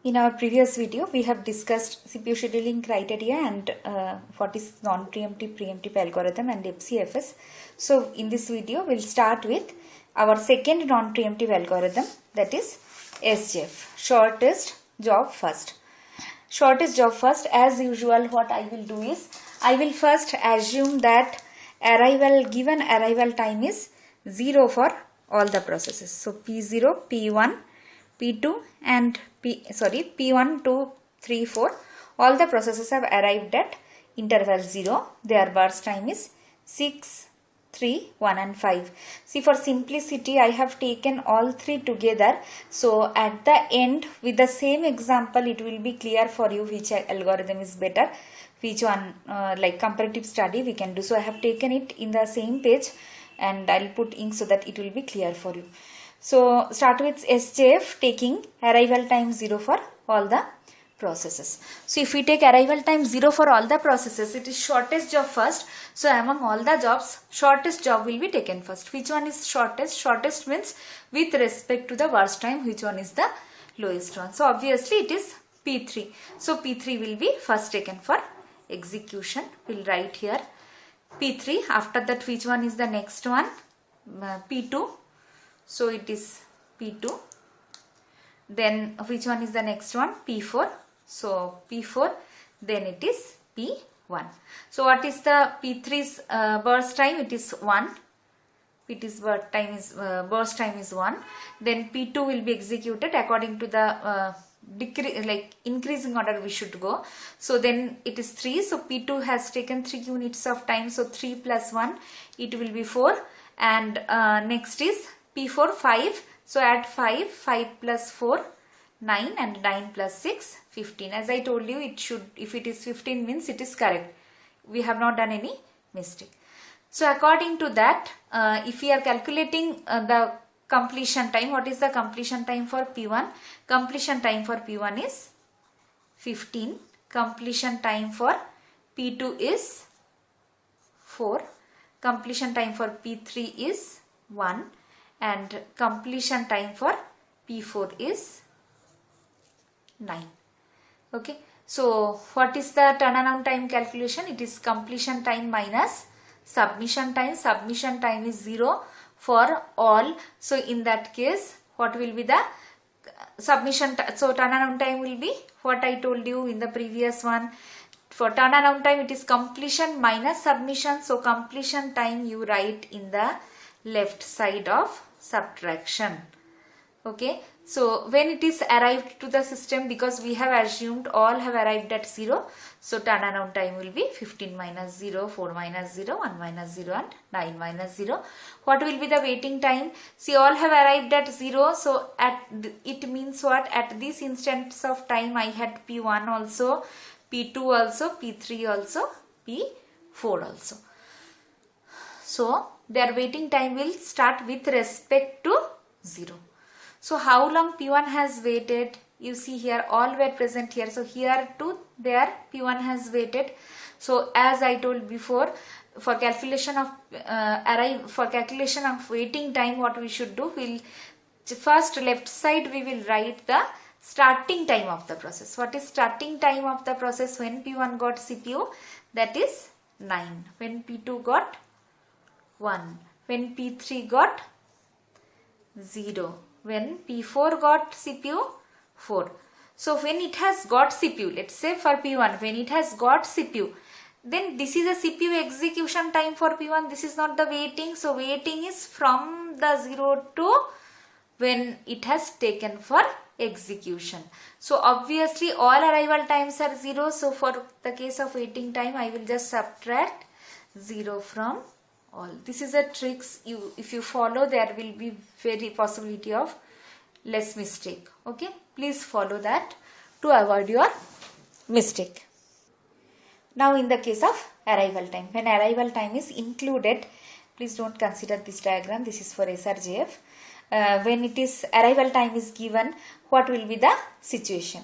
In our previous video, we have discussed CPU scheduling criteria and what is non-preemptive preemptive algorithm and FCFS. So in this video, we'll start with our second non-preemptive algorithm, that is SJF, shortest job first. Shortest job first, as usual, what I will do is, I will first assume that given arrival time is 0 for all the processes. So P0, P1, P2 and P1, 2, 3, 4, all the processes have arrived at interval 0. Their burst time is 6, 3, 1 and 5. See, for simplicity I have taken all three together. So at the end, with the same example, it will be clear for you which algorithm is better, which one like comparative study we can do. So I have taken it in the same page and I'll put ink so that it will be clear for you. So start with SJF, taking arrival time 0 for all the processes. So if we take arrival time 0 for all the processes, it is shortest job first. So among all the jobs, shortest job will be taken first. Which one is shortest? Shortest means with respect to the burst time, which one is the lowest one. So obviously it is P3. So P3 will be first taken for execution. We'll write here P3. After that, which one is the next one? P2. So it is P2. Then which one is the next one? P4. So P4. Then it is P1. So what is the P3's burst time? It is 1. P3's burst time is 1. Then P2 will be executed according to the increasing order we should go. So then it is 3. So P2 has taken 3 units of time. So 3 plus 1, it will be 4. And next is P4, 5. So add 5, 5 plus 4, 9 and 9 plus 6, 15. As I told you, it should, if it is 15 means it is correct. We have not done any mistake. So according to that, if we are calculating the completion time, what is the completion time for P1? Completion time for P1 is 15. Completion time for P2 is 4. Completion time for P3 is 1. And completion time for P4 is 9. Okay. So what is the turnaround time calculation? It is completion time minus submission time. Submission time is 0 for all. So in that case, what will be the submission time? So turnaround time will be what I told you in the previous one. For turnaround time, it is completion minus submission. So completion time you write in the left side of subtraction. Okay. So when it is arrived to the system, because we have assumed all have arrived at 0. So turnaround time will be 15 minus 0, 4 minus 0, 1 minus 0 and 9 minus 0. What will be the waiting time? See, all have arrived at 0. So it means what? At this instance of time I had P1 also, P2 also, P3 also, P4 also. So their waiting time will start with respect to 0. So how long P1 has waited? You see here, all were present here. So here too, there P1 has waited. So as I told before, for calculation of waiting time, what we should do? We'll first left side we will write the starting time of the process. What is starting time of the process? When P1 got CPU, that is 9. When P2 got 1. When P3 got 0. When P4 got CPU, 4. So when it has got CPU, let's say for P1, when it has got CPU, then this is a CPU execution time for P1. This is not the waiting. So waiting is from the 0 to when it has taken for execution. So obviously all arrival times are 0. So for the case of waiting time, I will just subtract 0 from all. This is a tricks. If you follow, there will be very possibility of less mistake. Okay, please follow that to avoid your mistake. Now in the case of arrival time, when arrival time is included, please don't consider this diagram. This is for SRJF. When it is arrival time is given, what will be the situation?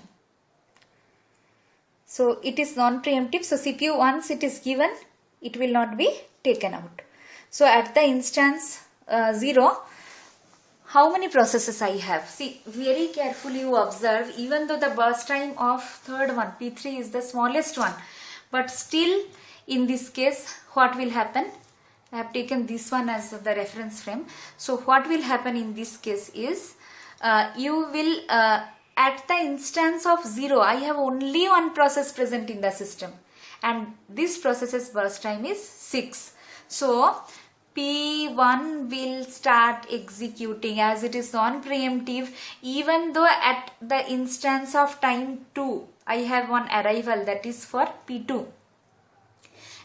So it is non-preemptive. So CPU, once it is given, it will not be taken out. So at the instance 0, how many processes I have. See, very carefully you observe, even though the burst time of third one, P3 is the smallest one, but still in this case, what will happen? I have taken this one as the reference frame. So what will happen in this case is, you will, at the instance of 0, I have only one process present in the system, and this process's burst time is 6. So P1 will start executing as it is non-preemptive, even though at the instance of time 2 I have one arrival, that is for P2,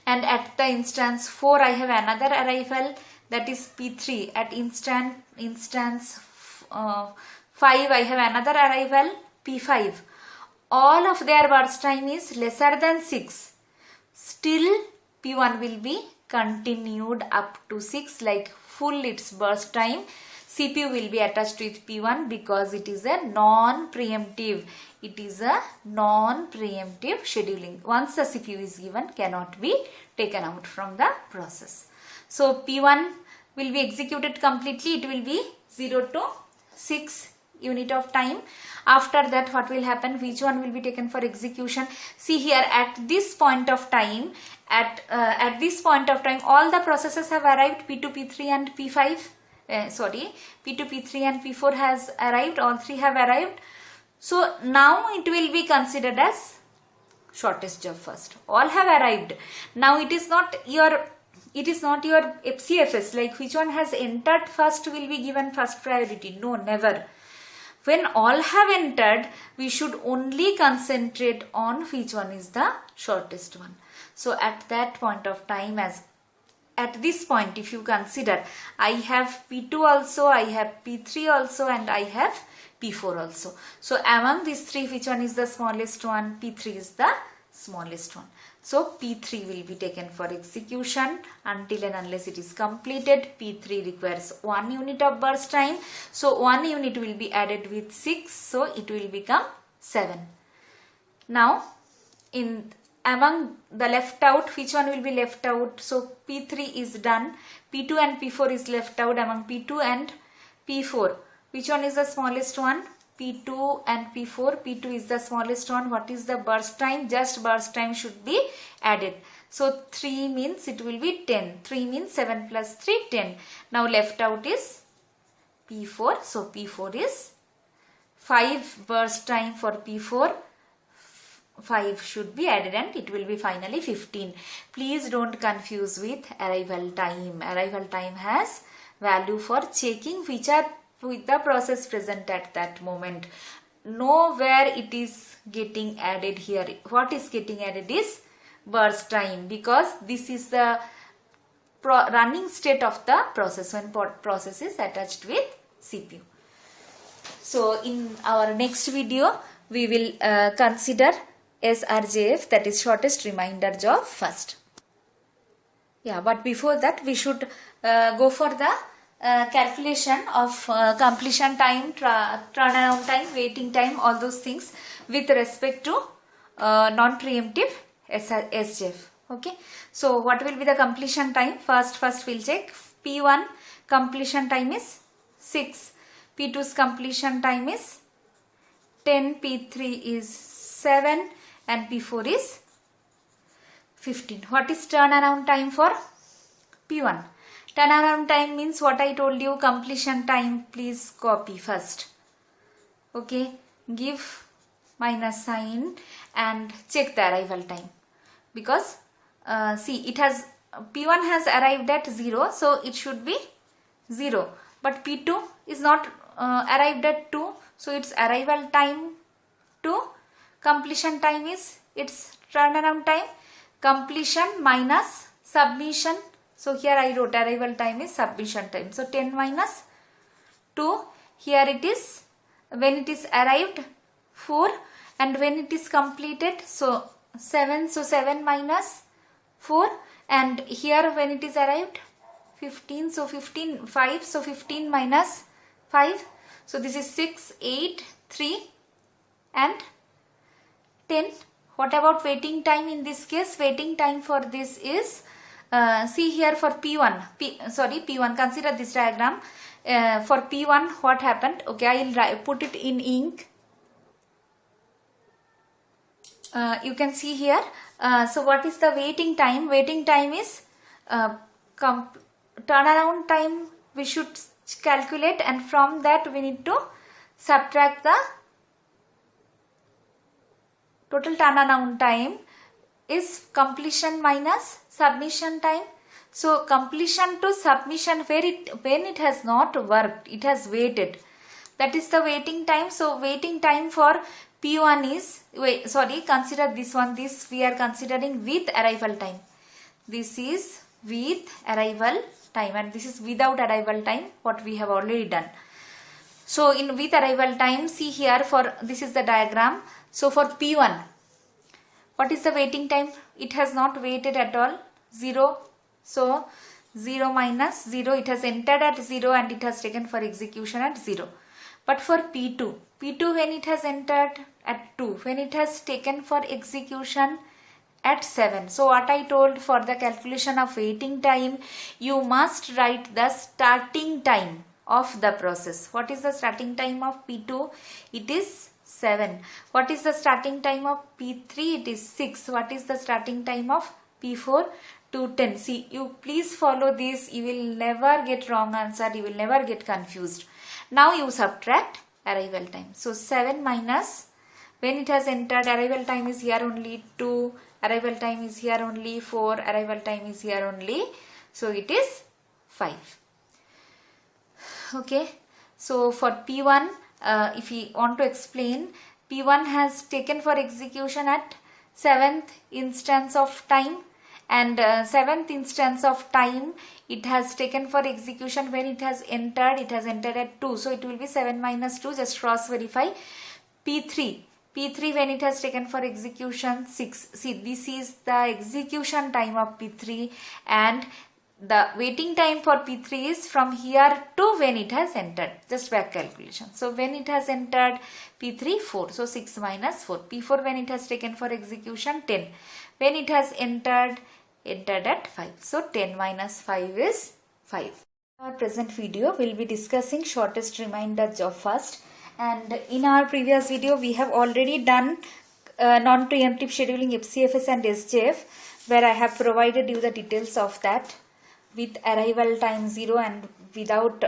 and at the instance 4 I have another arrival, that is P3. At instance 5 I have another arrival, P5. All of their burst time is lesser than 6. Still P1 will be continued up to 6, like full its burst time. CPU will be attached with P1 because it is a non-preemptive. It is a non-preemptive scheduling. Once the CPU is given, cannot be taken out from the process. So P1 will be executed completely. It will be 0 to 6 unit of time. After that, what will happen? Which one will be taken for execution? See here, at this point of time, at this point of time, all the processes have arrived. P2, P3 and P5. P2, P3 and P4 has arrived. All three have arrived. So now it will be considered as shortest job first. All have arrived. Now it is not your FCFS, like which one has entered first will be given first priority. No, never. When all have entered, we should only concentrate on which one is the shortest one. So at that point of time, at this point, if you consider, I have P2 also, I have P3 also, and I have P4 also. So among these three, which one is the smallest one? P3 is the smallest one. So P3 will be taken for execution until and unless it is completed. P3 requires 1 unit of burst time. So 1 unit will be added with 6. So it will become 7. Now among the left out, which one will be left out? So P3 is done. P2 and P4 is left out. Among P2 and P4, which one is the smallest one? P2 and P4. P2 is the smallest one. What is the burst time? Just burst time should be added. So 3 means it will be 10. 3 means 7 plus 3, 10. Now left out is P4. So P4 is 5 burst time for P4. 5 should be added and it will be finally 15. Please don't confuse with arrival time. Arrival time has value for checking which are with the process present at that moment. Nowhere it is getting added here. What is getting added is burst time, because this is the running state of the process when process is attached with CPU. So in our next video, we will consider SRJF, that is shortest remainder job first. Yeah, but before that we should go for the calculation of completion time, turnaround time, waiting time, all those things with respect to non-preemptive SJF. Okay, so what will be the completion time? First we'll check. P1 completion time is 6, P2's completion time is 10, P3 is 7 and P4 is 15. What is turnaround time for P1? Turnaround time means what I told you, completion time. Please copy first. Okay, give minus sign and check the arrival time, because see, it has P1 has arrived at 0, so it should be 0, but P2 is not arrived at 2, so its arrival time 2. Completion time is its turnaround time. Completion minus submission. So here I wrote arrival time is submission time. So 10 minus 2. Here it is when it is arrived 4, and when it is completed, so 7. So 7 minus 4, and here when it is arrived 15. So 15 5. So 15 minus 5. So this is 6, 8, 3 and 10. What about waiting time in this case? Waiting time for this is, see here for P1, P1, consider this diagram. for P1 what happened? Okay, I will put it in ink. You can see here. So what is the waiting time? Waiting time is turnaround time we should calculate, and from that we need to subtract the total turnaround time is completion minus submission time. So completion to submission, when it has not worked, it has waited. That is the waiting time. So waiting time for P1 is, consider this one. This we are considering with arrival time. This is with arrival time, and this is without arrival time, what we have already done. So in with arrival time, see here, for this is the diagram. So for P1, what is the waiting time? It has not waited at all, 0. So 0 minus 0, it has entered at 0 and it has taken for execution at 0. But for P2 when it has entered at 2, when it has taken for execution at 7. So what I told, for the calculation of waiting time, you must write the starting time of the process. What is the starting time of P2? It is 7. What is the starting time of P3? It is 6. What is the starting time of P4? 2:10. See, you please follow this. You will never get wrong answer. You will never get confused. Now you subtract arrival time. So 7 minus, when it has entered, arrival time is here only 2. Arrival time is here only 4. Arrival time is here only. So it is 5. Okay. So for P1, if we want to explain, P1 has taken for execution at 7th instance of time, and 7th instance of time it has taken for execution when it has entered at 2. So it will be 7 minus 2, just cross verify. P3 when it has taken for execution 6. See, this is the execution time of P3, and the waiting time for P3 is from here to when it has entered, just back calculation. So when it has entered, P3 4, so 6 minus 4. P4 when it has taken for execution 10, when it has entered at 5, so 10 minus 5 is 5. In our present video we will be discussing shortest remainder job first, and in our previous video we have already done non-preemptive scheduling FCFS and SJF, where I have provided you the details of that with arrival time 0 and without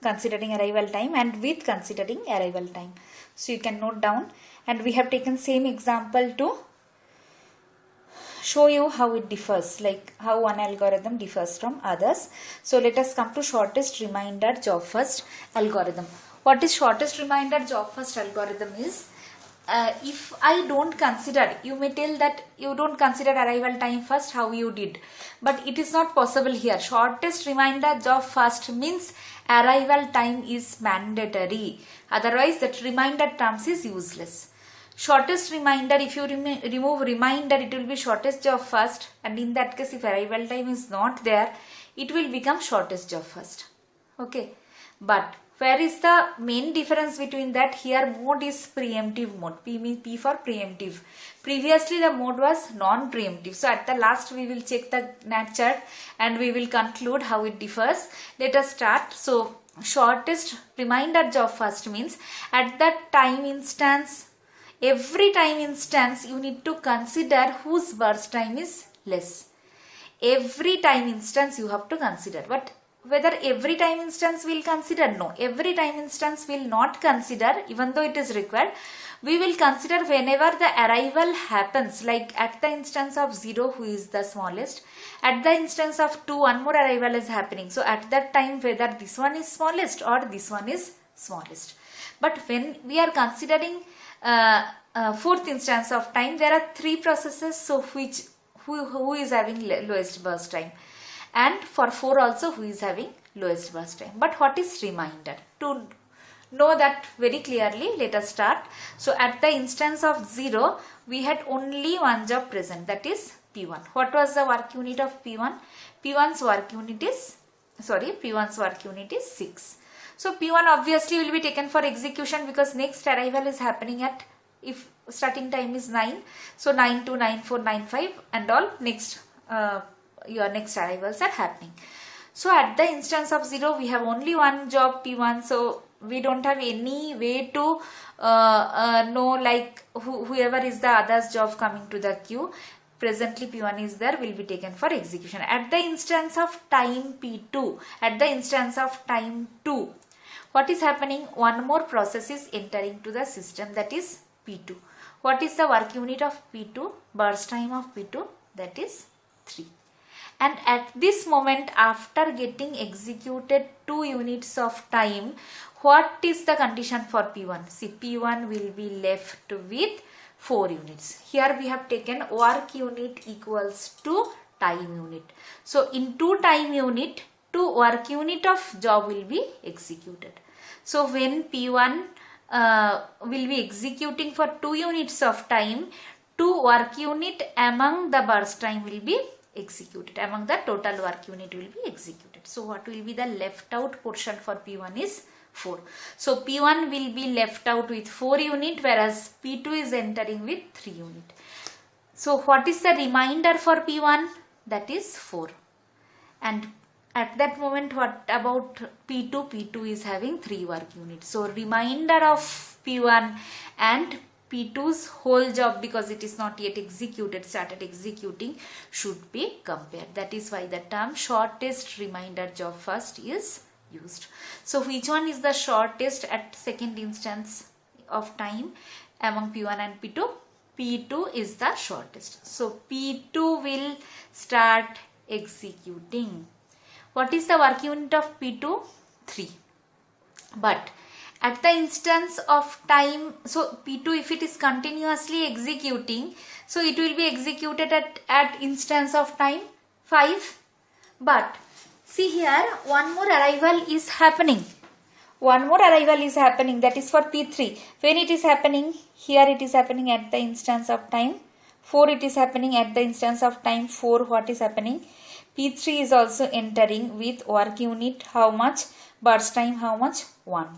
considering arrival time, and with considering arrival time. So you can note down, and we have taken same example to show you how it differs, like how one algorithm differs from others. So let us come to shortest remainder job first algorithm. What is shortest remainder job first algorithm is, if I don't consider, you may tell that you don't consider arrival time first, how you did, but it is not possible here. Shortest remainder job first means arrival time is mandatory, otherwise that remainder terms is useless. Shortest remainder, if you remove remainder, it will be shortest job first, and in that case if arrival time is not there, it will become shortest job first. Okay, but where is the main difference between that? Here mode is preemptive mode. P for preemptive. Previously the mode was non-preemptive. So at the last we will check the NAT chart and we will conclude how it differs. Let us start. So shortest remainder job first means at that time instance, every time instance you need to consider whose burst time is less. Every time instance you have to consider, but whether every time instance will consider? No, every time instance will not consider, even though it is required. We will consider whenever the arrival happens, like at the instance of 0, who is the smallest, at the instance of 2, one more arrival is happening. So at that time, whether this one is smallest or this one is smallest. But when we are considering 4th instance of time, there are 3 processes, so who is having lowest burst time, and for 4 also who is having lowest burst time. But what is remainder? To know that very clearly, let us start. So at the instance of 0, we had only one job present, that is P1. What was the work unit of P1? P1's work unit is 6. So P1 obviously will be taken for execution because next arrival is happening at, if starting time is 9, so 9 to 9, 4, 9, 5 and all next your next arrivals are happening. So at the instance of 0, we have only one job P1. So we don't have any way to know like whoever is the other's job coming to the queue. Presently P1 is there, will be taken for execution. At the instance of time P2, at the instance of time 2, what is happening? One more process is entering to the system, that is P2. What is the work unit of P2? Burst time of P2, that is 3. And at this moment, after getting executed 2 units of time, what is the condition for P1? See, P1 will be left with 4 units. Here we have taken work unit equals to time unit. So in 2 time unit, 2 work unit of job will be executed. So when P1 will be executing for 2 units of time, 2 work unit among the burst time will be executed. Among the total work unit will be executed. So what will be the left out portion for P1 is 4. So P1 will be left out with 4 unit, whereas P2 is entering with 3 unit. So what is the remainder for P1? That is 4. And at that moment, what about P2? P2 is having 3 work units. So remainder of P1 and P2's whole job, because it is not yet executed, started executing, should be compared. That is why the term shortest remainder job first is used. So which one is the shortest at second instance of time among P1 and P2? P2 is the shortest. So P2 will start executing. What is the work unit of P2? 3. But at the instance of time, so P2, if it is continuously executing, so it will be executed at instance of time 5. But see here, one more arrival is happening. One more arrival is happening, that is for P3. When it is happening? Here it is happening at the instance of time 4. It is happening at the instance of time 4. What is happening? P3 is also entering with work unit how much? Burst time how much? 1.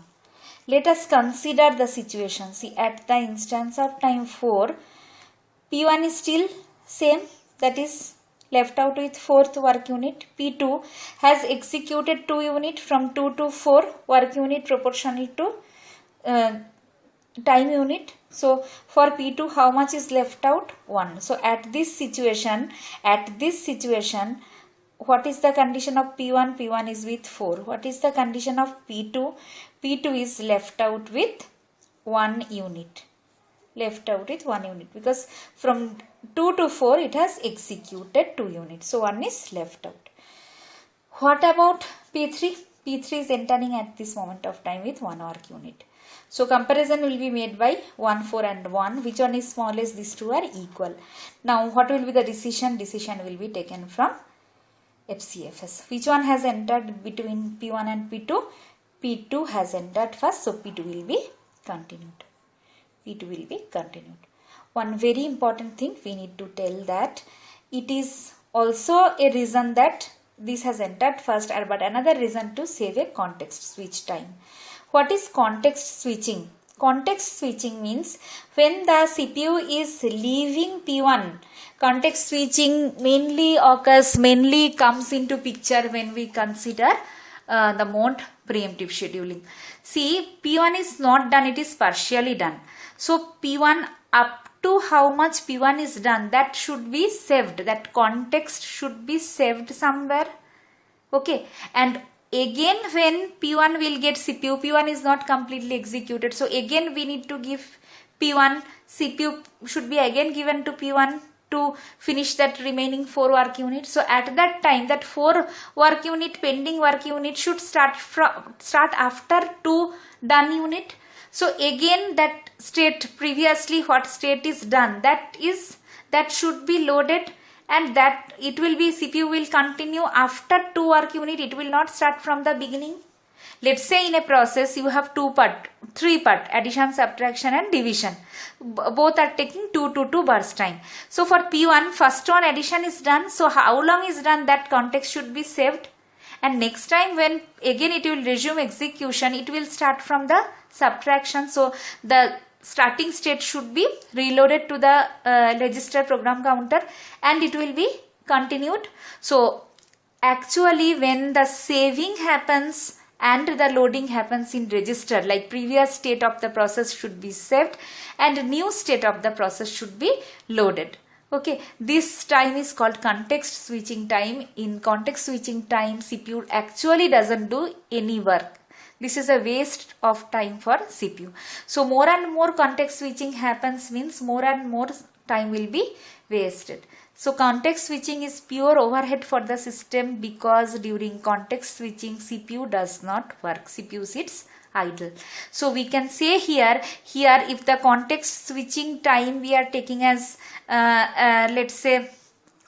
Let us consider the situation. See, at the instance of time 4, P1 is still same, that is left out with 4th work unit. P2 has executed 2 unit from 2 to 4 work unit proportional to time unit. So for P2, how much is left out? 1. So at this situation, what is the condition of P1? P1 is with 4. What is the condition of P2? P2 is left out with 1 unit. Left out with 1 unit, because from 2 to 4 it has executed 2 units. So 1 is left out. What about P3? P3 is entering at this moment of time with 1 work unit. So comparison will be made by 1, 4 and 1. Which one is smallest? These two are equal. Now what will be the decision? Decision will be taken from FCFS. Which one has entered between P1 and P2? P2 has entered first, so P2 will be continued. P2 will be continued. One very important thing we need to tell, that it is also a reason that this has entered first, but another reason to save a context switch time. What is context switching? Context switching means when the CPU is leaving P1, context switching mainly comes into picture when we consider the mode preemptive scheduling. See, P1 is not done, it is partially done. So P1, up to how much P1 is done, that should be saved. That context should be saved somewhere. Okay. And again when P1 will get CPU, P1 is not completely executed. So again we need to give P1, CPU should be again given to P1 to finish that remaining 4 work units. So at that time, that 4 work unit, pending work unit should start after 2 done unit. So again that state, previously what state is done, that should be loaded, and that it will be, CPU will continue after 2 work unit. It will not start from the beginning. Let's say in a process you have 3 part, addition, subtraction and division. Both are taking 2 to 2 burst time. So for P1, first one addition is done. So how long is done, that context should be saved. And next time when again it will resume execution, it will start from the subtraction. So the starting state should be reloaded to the register program counter and it will be continued. So actually when the saving happens and the loading happens in register, like previous state of the process should be saved and new state of the process should be loaded. Okay, this time is called context switching time. In context switching time, CPU actually doesn't do any work. This is a waste of time for CPU. So more and more context switching happens means more and more time will be wasted. So context switching is pure overhead for the system because during context switching CPU does not work. CPU sits idle. So we can say here if the context switching time we are taking as let's say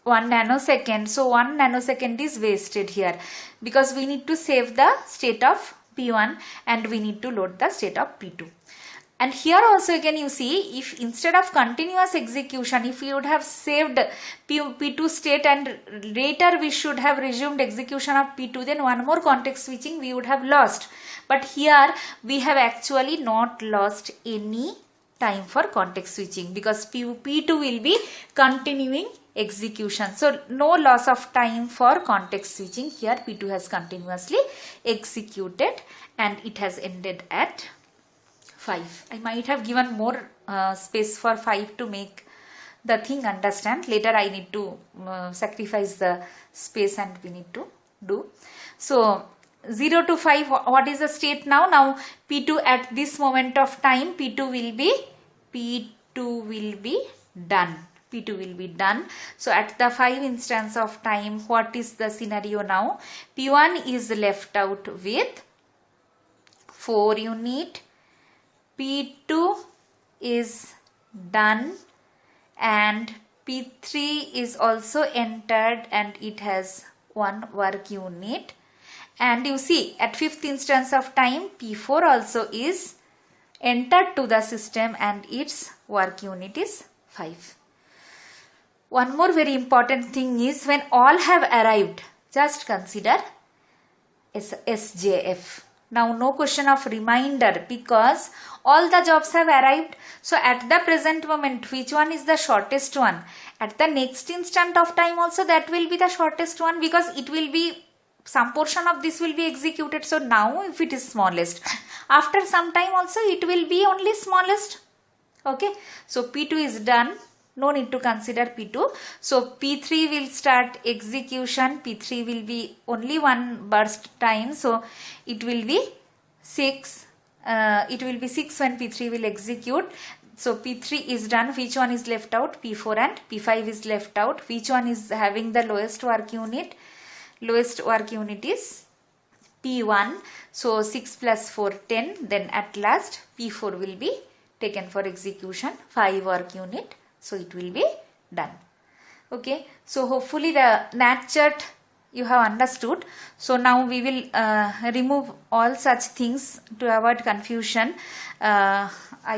1 nanosecond. So 1 nanosecond is wasted here because we need to save the state of P1 and we need to load the state of P2. And here also again you see, if instead of continuous execution, if we would have saved P2 state and later we should have resumed execution of P2, then one more context switching we would have lost. But here we have actually not lost any time for context switching because P2 will be continuing execution. So no loss of time for context switching. Here P2 has continuously executed and it has ended at 5. I might have given more space for 5 to make the thing understand. Later I need to sacrifice the space and we need to do. So 0 to 5, what is the state now? Now P2 at this moment of time, P2 will be done. P2 will be done. So at the 5 instance of time, what is the scenario now? P1 is left out with 4 unit. P2 is done and P3 is also entered and it has 1 work unit. And you see at 5th instance of time P4 also is entered to the system and its work unit is 5. One more very important thing is when all have arrived, just consider SJF. Now no question of reminder because all the jobs have arrived. So at the present moment, which one is the shortest one? At the next instant of time also that will be the shortest one because it will be, some portion of this will be executed. So now if it is smallest, after some time also it will be only smallest. Okay, so P2 is done. No need to consider P2. So P3 will start execution. P3 will be only 1 burst time. So it will be 6. It will be 6 when P3 will execute. So P3 is done. Which one is left out? P4 and P5 is left out. Which one is having the lowest work unit? Lowest work unit is P1. So 6 plus 4, 10. Then at last P4 will be taken for execution. 5 work unit. So it will be done. Okay. So hopefully the NAT chart you have understood. So now we will remove all such things to avoid confusion. I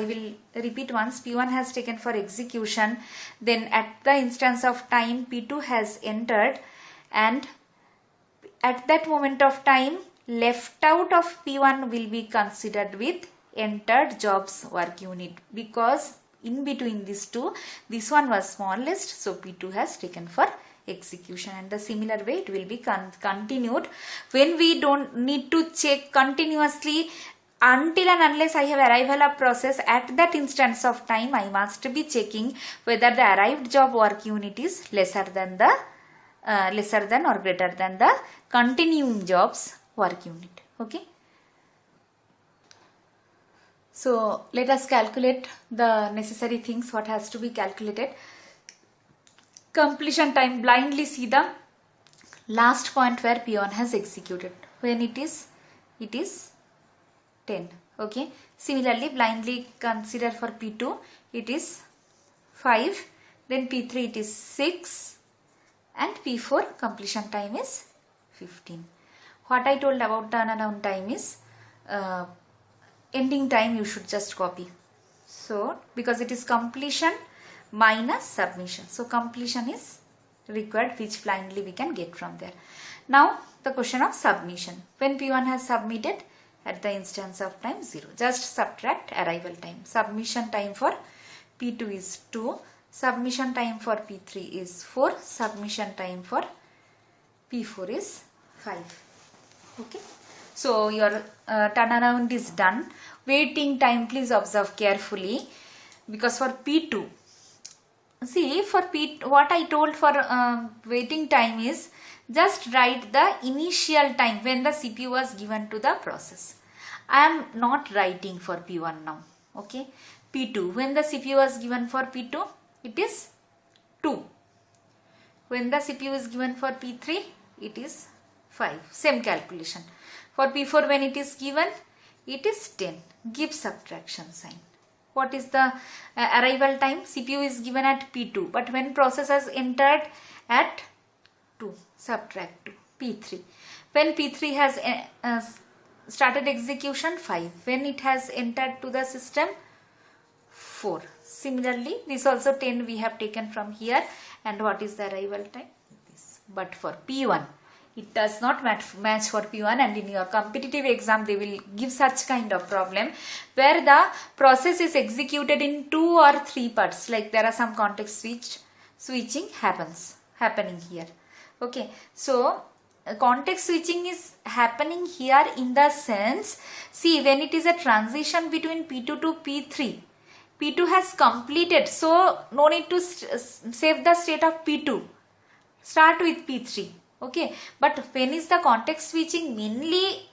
will repeat once. P1 has taken for execution. Then at the instance of time P2 has entered and at that moment of time left out of P1 will be considered with entered jobs work unit because in between these two, this one was smallest, so P2 has taken for execution, and the similar way it will be continued. When we don't need to check continuously until and unless I have arrival of process, at that instance of time I must be checking whether the arrived job work unit is lesser than or greater than the continuing jobs work unit. Okay. So let us calculate the necessary things what has to be calculated. Completion time, blindly see the last point where P1 has executed. When it is 10. Okay. Similarly, blindly consider for P2 it is 5. Then P3 it is 6. And P4 completion time is 15. What I told about turnaround time is ending time you should just copy. So because it is completion minus submission. So completion is required, which blindly we can get from there. Now the question of submission. When P1 has submitted at the instance of time 0. Just subtract arrival time. Submission time for P2 is 2. Submission time for P3 is 4. Submission time for P4 is 5. Okay. So your turnaround is done. Waiting time, please observe carefully, because for P2, see for P, what I told for waiting time is just write the initial time when the CPU was given to the process. I am not writing for P1 now. Okay. P2, when the CPU was given for P2, it is 2. When the CPU is given for P3, it is 5. Same calculation. For P4, when it is given, it is 10. Give subtraction sign. What is the arrival time? CPU is given at P2, but when process has entered at 2, subtract 2, P3. When P3 has started execution, 5. When it has entered to the system, 4. Similarly, this also 10 we have taken from here. And what is the arrival time? This. But for P1, it does not match for P1, and in your competitive exam they will give such kind of problem where the process is executed in 2 or 3 parts, like there are some context switching happening here. Okay, so context switching is happening here in the sense, see, when it is a transition between P2 to P3, P2 has completed, so no need to save the state of P2, start with P3. Okay, but when is the context switching mainly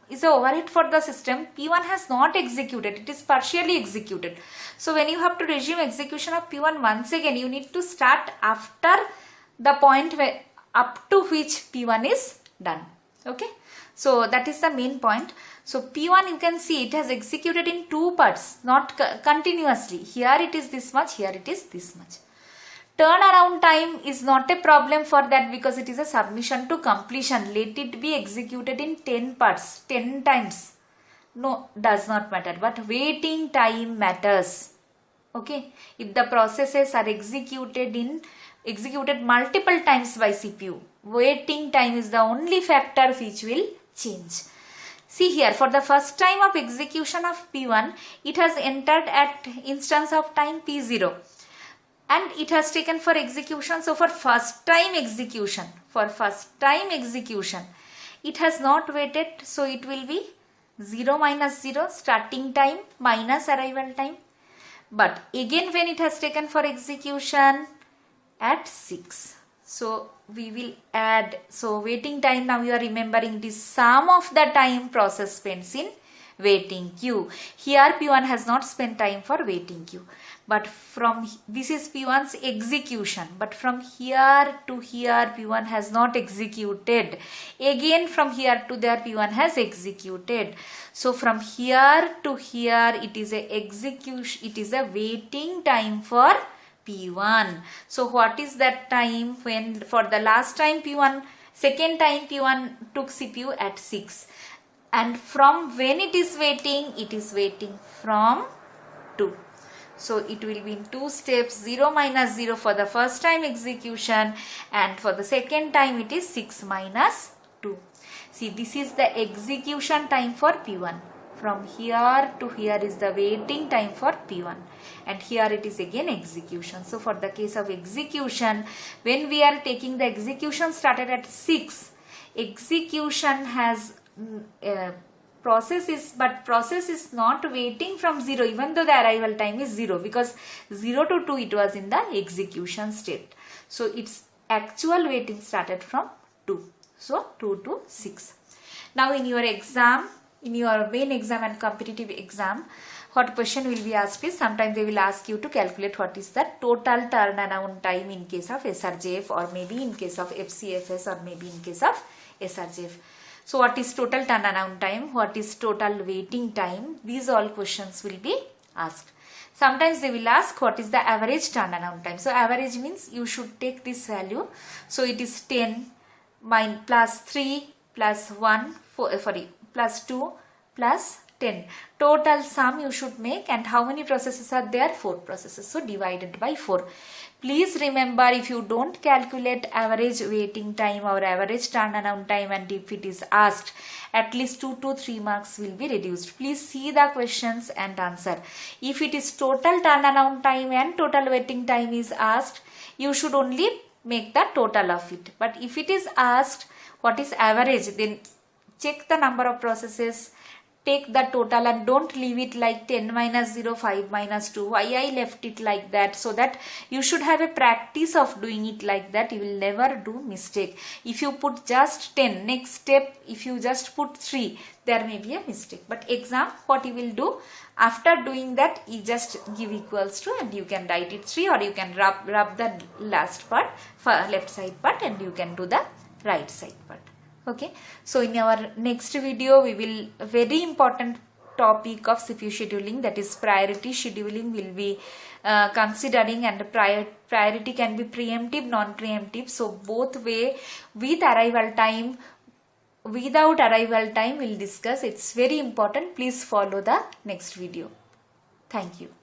is a overhead for the system, P1 has not executed, it is partially executed. So when you have to resume execution of P1 once again, you need to start after the point where up to which P1 is done. Okay, so that is the main point. So P1, you can see it has executed in 2 parts, not continuously. Here it is this much, here it is this much. Turnaround time is not a problem for that because it is a submission to completion. Let it be executed in 10 parts, 10 times. No, does not matter. But waiting time matters. Okay. If the processes are executed multiple times by CPU, waiting time is the only factor which will change. See here, for the first time of execution of P1, it has entered at instance of time P0. And it has taken for execution. So for first time execution, it has not waited. So it will be 0 minus 0, starting time minus arrival time. But again when it has taken for execution at 6. So we will add, so waiting time, now you are remembering it is sum of the time process spends in waiting queue. Here P1 has not spent time for waiting queue. But from, this is P1's execution, but from here to here P1 has not executed. Again from here to there P1 has executed. So from here to here it is a execution, it is a waiting time for P1. So what is that time? When for the last time P1, second time P1 took CPU at 6. And from when it is waiting from 2. So it will be in 2 steps, 0 minus 0 for the first time execution, and for the second time it is 6 minus 2. See, this is the execution time for P1. From here to here is the waiting time for P1, and here it is again execution. So for the case of execution, when we are taking the execution started at 6, execution has process is not waiting from 0 even though the arrival time is 0, because 0 to 2 it was in the execution state. So its actual waiting started from 2. So 2 to 6. Now in your exam, in your main exam and competitive exam, what question will be asked is, sometimes they will ask you to calculate what is the total turnaround time in case of SRJF, or maybe in case of FCFS, or maybe in case of SRJF. So what is total turnaround time? What is total waiting time? These all questions will be asked. Sometimes they will ask what is the average turnaround time. So average means you should take this value. So it is 10 plus 3 plus 1, plus 2 plus 10. Total sum you should make, and how many processes are there? 4 processes. So divided by 4. Please remember, if you don't calculate average waiting time or average turnaround time, and if it is asked, at least 2 to 3 marks will be reduced. Please see the questions and answer. If it is total turnaround time and total waiting time is asked, you should only make the total of it. But if it is asked what is average, then check the number of processes, take the total and don't leave it like 10 minus 0, 5 minus 2. Why I left it like that? So that you should have a practice of doing it like that. You will never do mistake. If you put just 10, next step, if you just put 3, there may be a mistake. But exam, what you will do, after doing that, you just give equals to and you can write it 3, or you can rub the last part, left side part, and you can do the right side part. Okay, so in our next video we will, a very important topic of CPU scheduling, that is priority scheduling, will be considering, and priority can be preemptive, non-preemptive. So both way, with arrival time, without arrival time, we'll discuss. It's very important. Please follow the next video. Thank you.